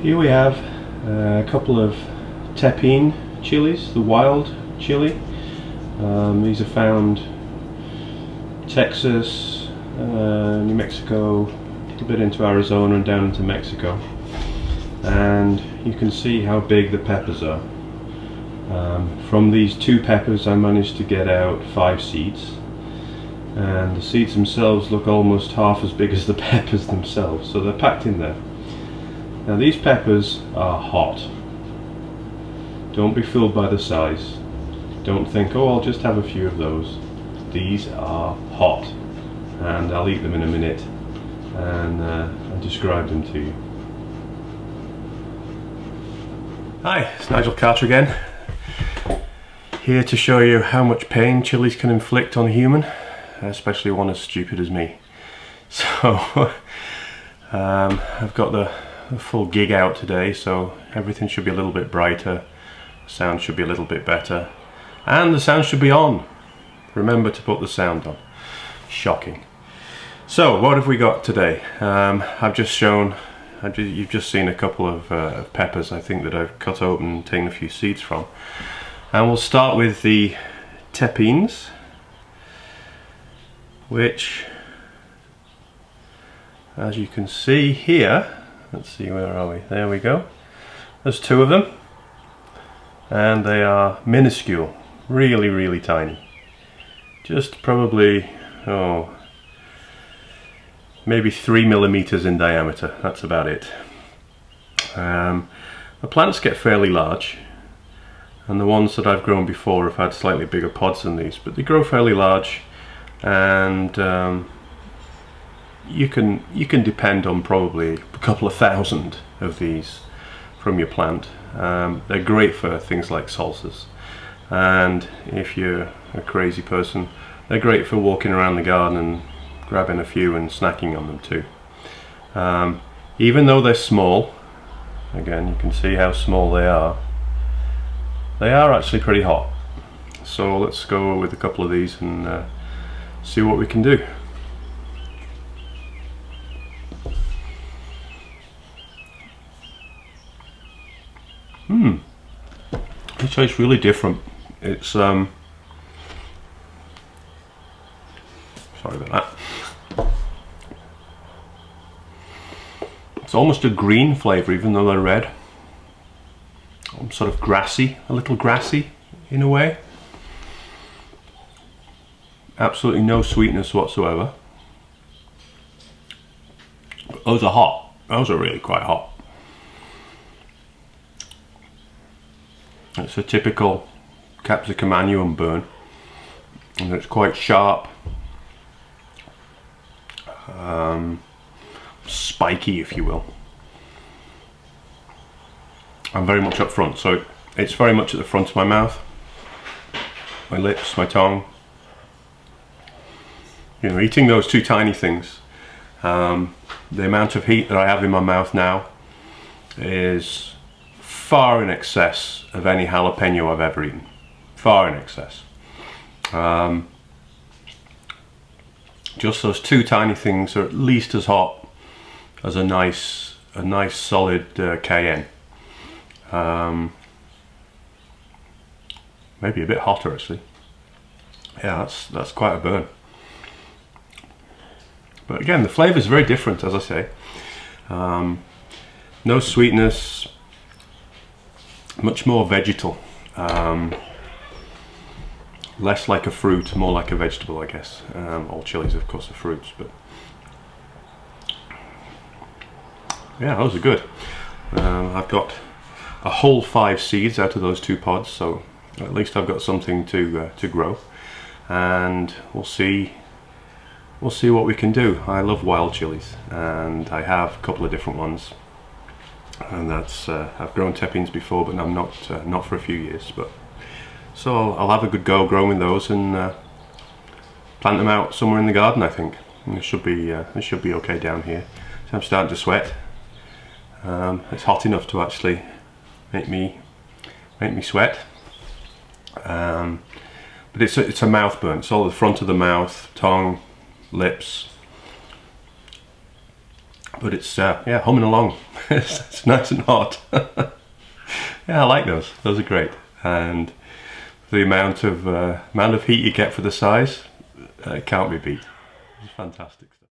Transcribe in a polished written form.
Here we have a couple of Tepin chilies, the wild chili. These are found Texas, New Mexico, a little bit into Arizona and down into Mexico. And you can see how big the peppers are. From these 2 peppers I managed to get out 5 seeds, and the seeds themselves look almost half as big as the peppers themselves, so they're packed in there. Now these peppers are hot. Don't be fooled by the size. Don't think, oh, I'll just have a few of those. These are hot, and I'll eat them in a minute and I'll describe them to you. Hi, it's Nigel Carter again, here to show you how much pain chilies can inflict on a human, especially one as stupid as me. So I've got the full gig out today, so everything should be a little bit brighter, sound should be a little bit better, and the sound should be on. Remember to put the sound on. Shocking. So what have we got today? I've just shown, you've just seen a couple of peppers, I think, that I've cut open and taken a few seeds from. And we'll start with the Tepins, which, as you can see here, let's see, where are we? There we go. There's 2 of them, and they are minuscule, really tiny. Just probably, maybe 3 millimeters in diameter. That's about it. The plants get fairly large, and the ones that I've grown before have had slightly bigger pods than these, but they grow fairly large, and you can depend on probably a couple of thousand of these from your plant. They're great for things like salsas, and if you're a crazy person, they're great for walking around the garden and grabbing a few and snacking on them too. Even though they're small, again you can see how small they are actually pretty hot. So let's go with a couple of these and see what we can do. It tastes really different. It's sorry about that. It's almost a green flavour, even though they're red. Sort of grassy, a little grassy in a way. Absolutely no sweetness whatsoever. But those are hot. Those are really quite hot. It's a typical capsicum annuum burn, and it's quite sharp, spiky if you will, and very much up front. So it's very much at the front of my mouth, my lips, my tongue. You know, eating those 2 tiny things, the amount of heat that I have in my mouth now is far in excess of any jalapeno I've ever eaten. Far in excess. Just those 2 tiny things are at least as hot as a nice solid Cayenne. Maybe a bit hotter actually. Yeah, that's quite a burn. But again, the flavour is very different, as I say. No sweetness. Much more vegetal, less like a fruit, more like a vegetable, I guess. All chilies, of course, are fruits, but yeah, those are good. I've got a whole 5 seeds out of those 2 pods, so at least I've got something to grow, and we'll see what we can do. I love wild chilies, and I have a couple of different ones. And that's I've grown Tepins before, but I'm not for a few years. But so I'll have a good go growing those and plant them out somewhere in the garden. I think and it should be okay down here. So I'm starting to sweat. It's hot enough to actually make me sweat. But it's a mouth burn. It's all the front of the mouth, tongue, lips. But it's yeah, humming along. it's nice and hot. Yeah, I like those. Those are great, and the amount of heat you get for the size, can't be beat. It's fantastic.